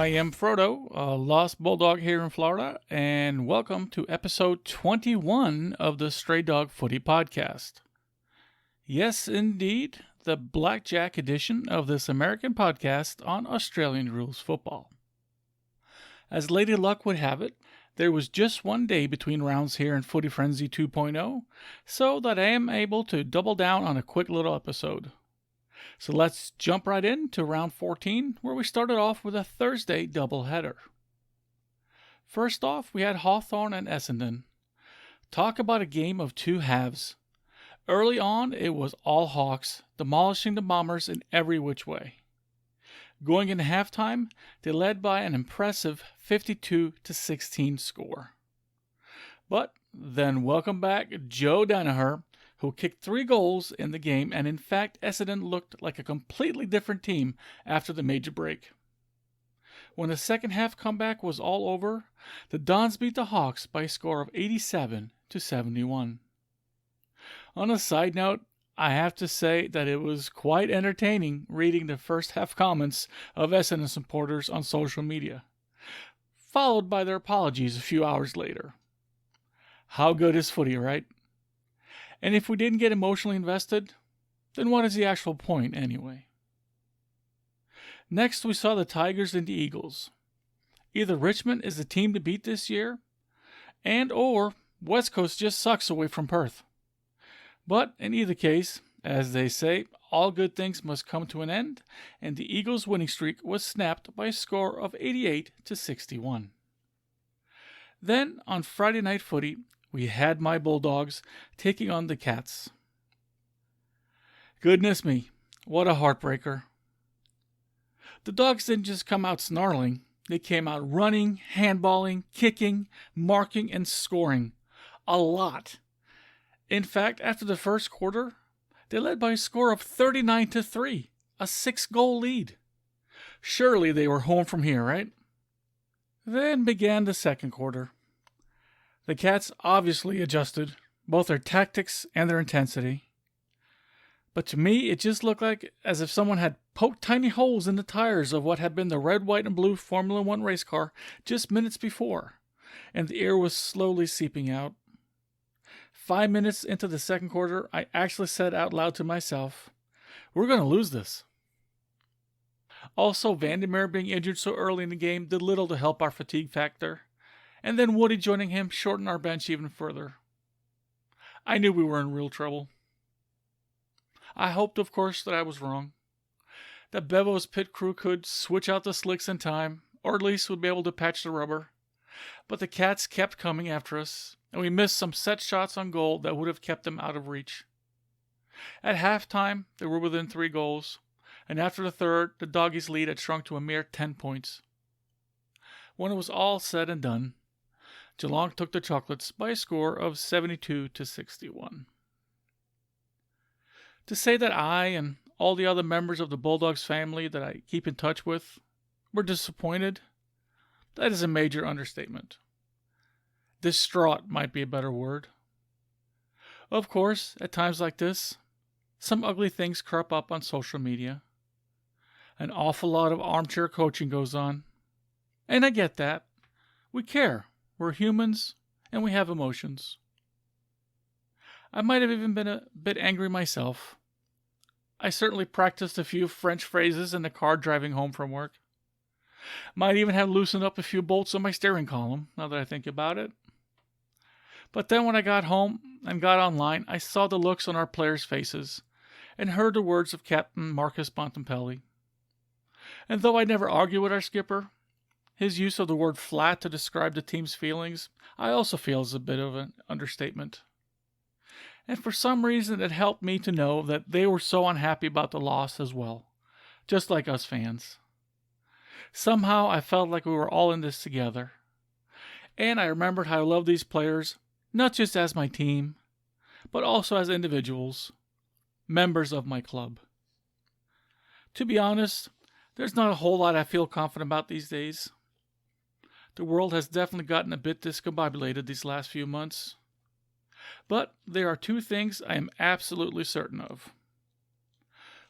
I am Frodo, a lost bulldog here in Florida, and welcome to episode 21 of the Stray Dog Footy podcast. Yes, indeed, the Blackjack edition of this American podcast on Australian rules football. As Lady Luck would have it, there was just one day between rounds here in Footy Frenzy 2.0, so that I am able to double down on a quick little episode. So let's jump right into round 14, where we started off with a Thursday doubleheader. First off, we had Hawthorn and Essendon. Talk about a game of two halves. Early on, it was all Hawks, demolishing the Bombers in every which way. Going into halftime, they led by an impressive 52-16 score. But then welcome back Joe Danaher, who kicked 3 goals in the game, and in fact, Essendon looked like a completely different team after the major break. When the second half comeback was all over, the Dons beat the Hawks by a score of 87-71. On a side note, I have to say that it was quite entertaining reading the first half comments of Essendon supporters on social media, followed by their apologies a few hours later. How good is footy, right? And if we didn't get emotionally invested, then what is the actual point anyway? Next, we saw the Tigers and the Eagles. Either Richmond is the team to beat this year, or West Coast just sucks away from Perth. But in either case, as they say, all good things must come to an end, and the Eagles' winning streak was snapped by a score of 88-61. Then, on Friday Night Footy, we had my Bulldogs taking on the Cats. Goodness me, what a heartbreaker. The Dogs didn't just come out snarling. They came out running, handballing, kicking, marking, and scoring. A lot. In fact, after the first quarter, they led by a score of 39-3, a 6-goal lead. Surely they were home from here, right? Then began the second quarter. The Cats obviously adjusted, both their tactics and their intensity. But to me, it just looked like as if someone had poked tiny holes in the tires of what had been the red, white, and blue Formula One race car just minutes before, and the air was slowly seeping out. 5 minutes into the second quarter, I actually said out loud to myself, "We're going to lose this." Also, Vandermeer being injured so early in the game did little to help our fatigue factor. And then Woody joining him shortened our bench even further. I knew we were in real trouble. I hoped, of course, that I was wrong. That Bevo's pit crew could switch out the slicks in time, or at least would be able to patch the rubber. But the Cats kept coming after us, and we missed some set shots on goal that would have kept them out of reach. At halftime, they were within 3 goals, and after the third, the Doggies' lead had shrunk to a mere 10 points. When it was all said and done, Geelong took the Chocolates by a score of 72-61. To say that I and all the other members of the Bulldogs family that I keep in touch with were disappointed, that is a major understatement. Distraught might be a better word. Of course, at times like this, some ugly things crop up on social media. An awful lot of armchair coaching goes on. And I get that. We care. We're humans, and we have emotions. I might have even been a bit angry myself. I certainly practiced a few French phrases in the car driving home from work. Might even have loosened up a few bolts on my steering column, now that I think about it. But then when I got home and got online, I saw the looks on our players' faces, and heard the words of Captain Marcus Bontempelli. And though I never argue with our skipper, his use of the word flat to describe the team's feelings, I also feel is a bit of an understatement. And for some reason, it helped me to know that they were so unhappy about the loss as well, just like us fans. Somehow, I felt like we were all in this together. And I remembered how I love these players, not just as my team, but also as individuals, members of my club. To be honest, there's not a whole lot I feel confident about these days. The world has definitely gotten a bit discombobulated these last few months. But there are 2 things I am absolutely certain of.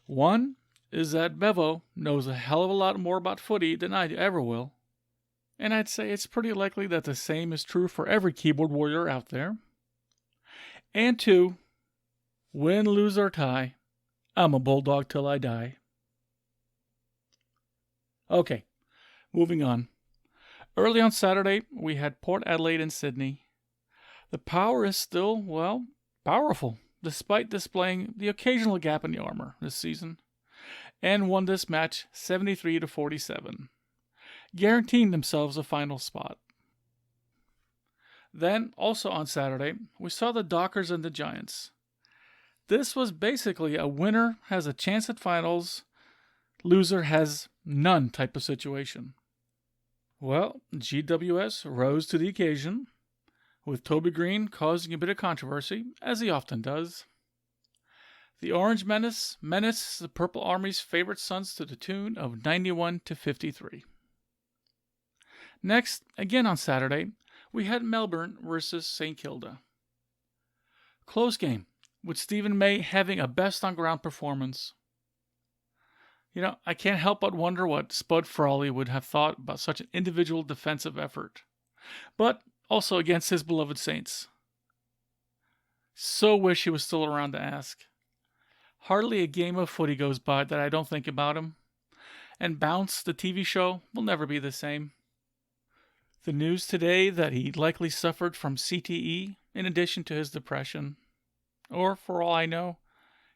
One is that Bevo knows a hell of a lot more about footy than I ever will. And I'd say it's pretty likely that the same is true for every keyboard warrior out there. And 2, win, lose, or tie, I'm a Bulldog till I die. Okay, moving on. Early on Saturday, we had Port Adelaide and Sydney. The Power is still, well, powerful, despite displaying the occasional gap in the armor this season, and won this match 73-47, guaranteeing themselves a final spot. Then, also on Saturday, we saw the Dockers and the Giants. This was basically a winner has a chance at finals, loser has none type of situation. Well, GWS rose to the occasion, with Toby Green causing a bit of controversy, as he often does. The Orange Menace menaced the Purple Army's favorite sons to the tune of 91-53. Next, again on Saturday, we had Melbourne versus St. Kilda. Close game, with Stephen May having a best-on-ground performance. I can't help but wonder what Spud Frawley would have thought about such an individual defensive effort. But also against his beloved Saints. So wish he was still around to ask. Hardly a game of footy goes by that I don't think about him. And Bounce, the TV show, will never be the same. The news today that he likely suffered from CTE in addition to his depression. Or, for all I know,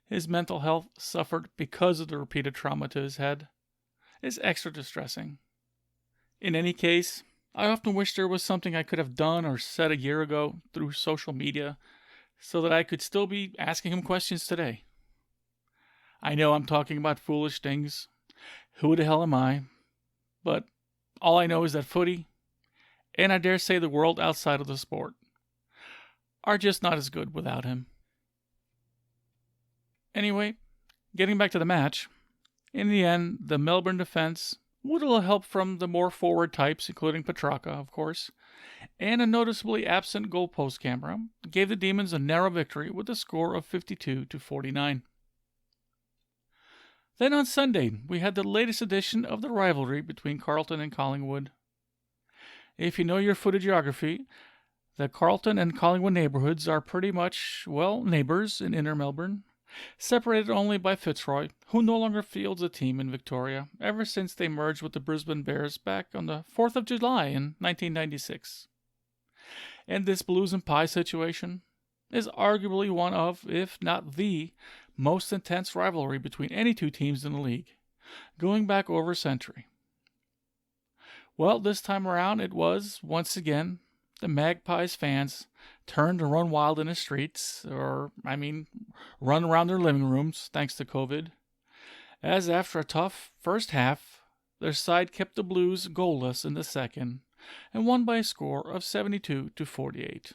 his mental health suffered because of the repeated trauma to his head, is extra distressing. In any case, I often wish there was something I could have done or said a year ago through social media so that I could still be asking him questions today. I know I'm talking about foolish things. Who the hell am I? But all I know is that footy, and I dare say the world outside of the sport, are just not as good without him. Anyway, getting back to the match, in the end, the Melbourne defense, with a little help from the more forward types, including Petrarca, of course, and a noticeably absent goalpost camera, gave the Demons a narrow victory with a score of 52-49. Then on Sunday, we had the latest edition of the rivalry between Carlton and Collingwood. If you know your footy geography, the Carlton and Collingwood neighborhoods are pretty much, neighbours in inner Melbourne, separated only by Fitzroy, who no longer fields a team in Victoria ever since they merged with the Brisbane Bears back on the 4th of July in 1996. And this blues and pie situation is arguably one of, if not the, most intense rivalry between any two teams in the league, going back over a century. Well, this time around it was, once again, the Magpies fans turned to run wild in the streets, run around their living rooms, thanks to COVID, as after a tough first half, their side kept the Blues goalless in the second, and won by a score of 72-48.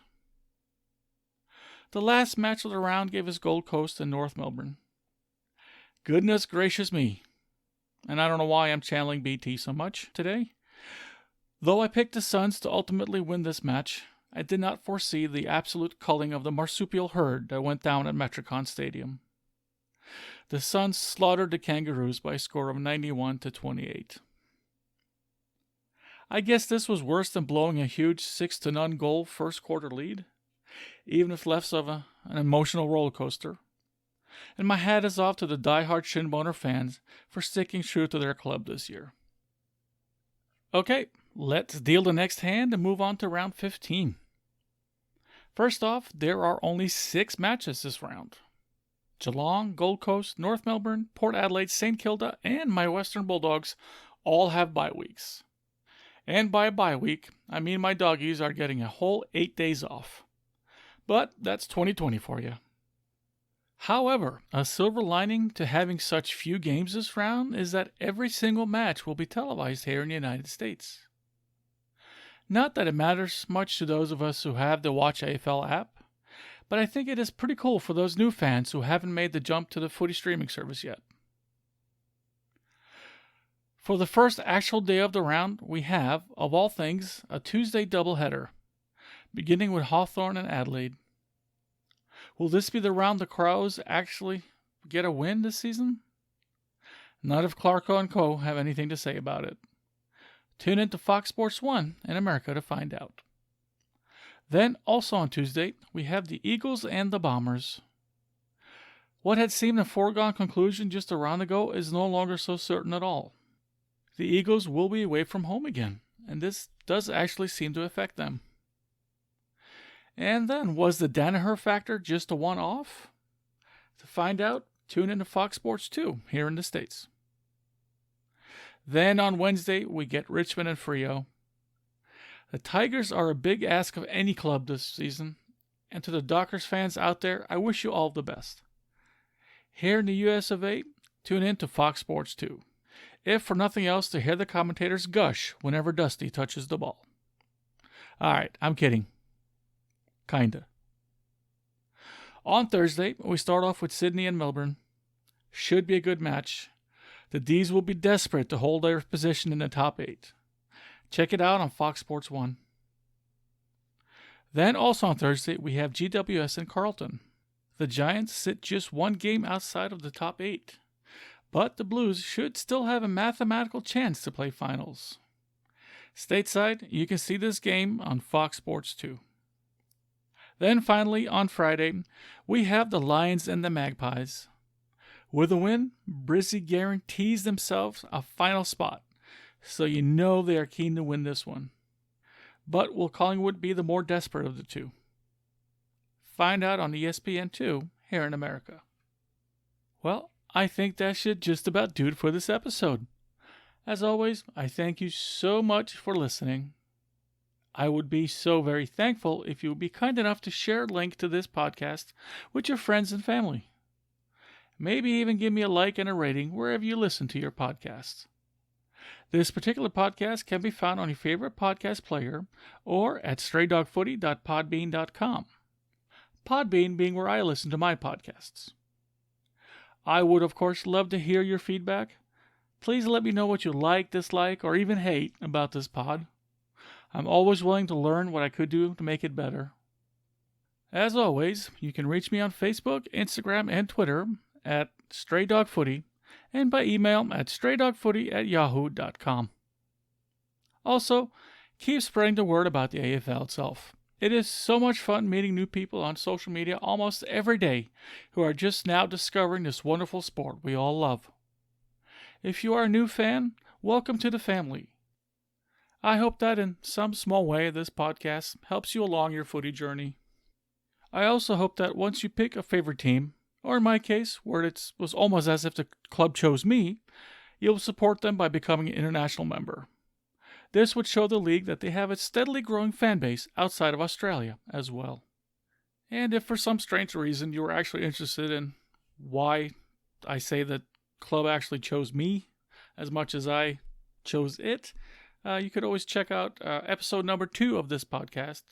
The last match of the round gave us Gold Coast and North Melbourne. Goodness gracious me, and I don't know why I'm channeling BT so much today. Though I picked the Suns to ultimately win this match, I did not foresee the absolute culling of the marsupial herd that went down at Metricon Stadium. The Suns slaughtered the Kangaroos by a score of 91-28. I guess this was worse than blowing a huge 6-0 goal first quarter lead, even if less of an emotional roller coaster. And my hat is off to the die-hard Shinboner fans for sticking true to their club this year. Okay, let's deal the next hand and move on to round 15. First off, there are only 6 matches this round. Geelong, Gold Coast, North Melbourne, Port Adelaide, St. Kilda, and my Western Bulldogs all have bye weeks. And by bye week, I mean my doggies are getting a whole 8 days off. But that's 2020 for you. However, a silver lining to having such few games this round is that every single match will be televised here in the United States. Not that it matters much to those of us who have the Watch AFL app, but I think it is pretty cool for those new fans who haven't made the jump to the footy streaming service yet. For the first actual day of the round, we have, of all things, a Tuesday doubleheader, beginning with Hawthorn and Adelaide. Will this be the round the Crows actually get a win this season? Not if Clarko and Co. have anything to say about it. Tune in to Fox Sports 1 in America to find out. Then, also on Tuesday, we have the Eagles and the Bombers. What had seemed a foregone conclusion just a round ago is no longer so certain at all. The Eagles will be away from home again, and this does actually seem to affect them. And then, was the Danaher factor just a one-off? To find out, tune in to Fox Sports 2 here in the States. Then on Wednesday, we get Richmond and Freo. The Tigers are a big ask of any club this season, and to the Dockers fans out there, I wish you all the best. Here in the US of A, tune in to Fox Sports 2, if for nothing else to hear the commentators gush whenever Dusty touches the ball. Alright, I'm kidding. Kinda. On Thursday, we start off with Sydney and Melbourne. Should be a good match. The D's will be desperate to hold their position in the top 8. Check it out on Fox Sports 1. Then also on Thursday, we have GWS and Carlton. The Giants sit just one game outside of the top 8, but the Blues should still have a mathematical chance to play finals. Stateside, you can see this game on Fox Sports 2. Then finally, on Friday, we have the Lions and the Magpies. With a win, Brizzy guarantees themselves a final spot, so you know they are keen to win this one. But will Collingwood be the more desperate of the two? Find out on ESPN2 here in America. Well, I think that should just about do it for this episode. As always, I thank you so much for listening. I would be so very thankful if you would be kind enough to share a link to this podcast with your friends and family. Maybe even give me a like and a rating wherever you listen to your podcasts. This particular podcast can be found on your favorite podcast player or at straydogfooty.podbean.com. Podbean being where I listen to my podcasts. I would, of course, love to hear your feedback. Please let me know what you like, dislike, or even hate about this pod. I'm always willing to learn what I could do to make it better. As always, you can reach me on Facebook, Instagram, and Twitter at Stray Dog Footy, and by email at straydogfooty@yahoo.com. Also, keep spreading the word about the AFL itself. It is so much fun meeting new people on social media almost every day who are just now discovering this wonderful sport we all love. If you are a new fan, welcome to the family. I hope that in some small way this podcast helps you along your footy journey. I also hope that once you pick a favorite team, or in my case, where it was almost as if the club chose me, you'll support them by becoming an international member. This would show the league that they have a steadily growing fan base outside of Australia as well. And if for some strange reason you were actually interested in why I say that club actually chose me as much as I chose it, you could always check out episode number 2 of this podcast,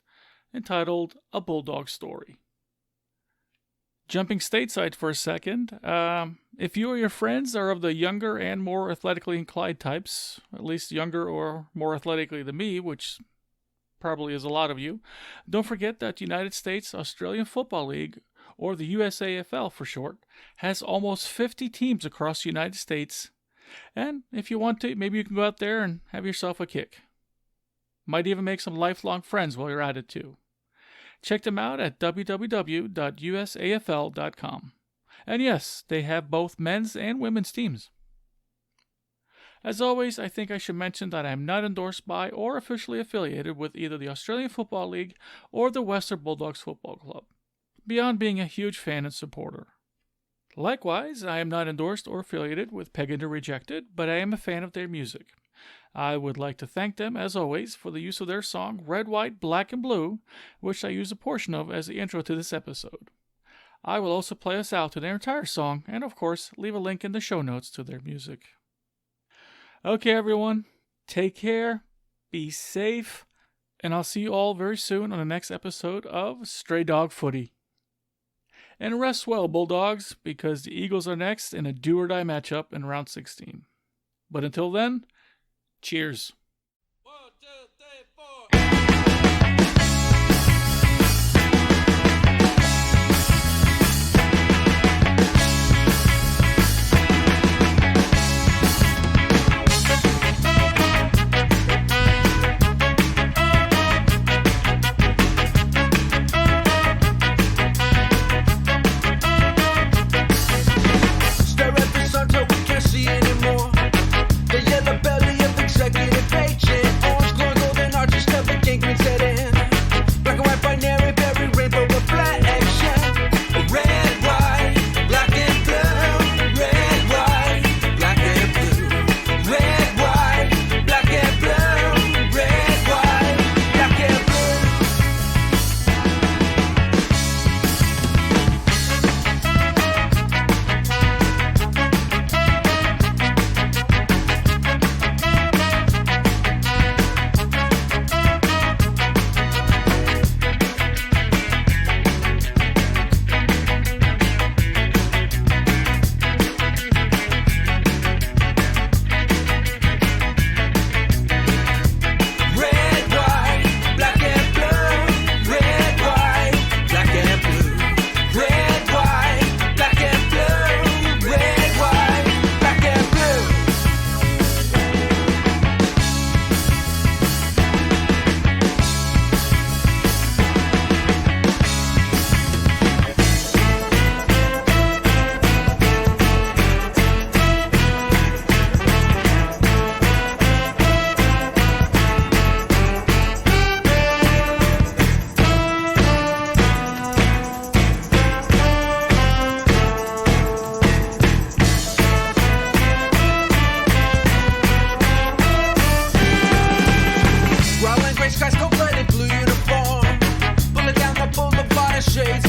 entitled A Bulldog Story. Jumping stateside for a second, if you or your friends are of the younger and more athletically inclined types, at least younger or more athletically than me, which probably is a lot of you, don't forget that the United States Australian Football League, or the USAFL for short, has almost 50 teams across the United States, and if you want to, maybe you can go out there and have yourself a kick. Might even make some lifelong friends while you're at it too. Check them out at www.usafl.com. And yes, they have both men's and women's teams. As always, I think I should mention that I am not endorsed by or officially affiliated with either the Australian Football League or the Western Bulldogs Football Club, beyond being a huge fan and supporter. Likewise, I am not endorsed or affiliated with Pagan the Rejected, but I am a fan of their music. I would like to thank them, as always, for the use of their song Red, White, Black, and Blue, which I use a portion of as the intro to this episode. I will also play us out to their entire song, and of course, leave a link in the show notes to their music. Okay, everyone, take care, be safe, and I'll see you all very soon on the next episode of Stray Dog Footy. And rest well, Bulldogs, because the Eagles are next in a do-or-die matchup in round 16. But until then, cheers. 1, 2, 3, 4. shades.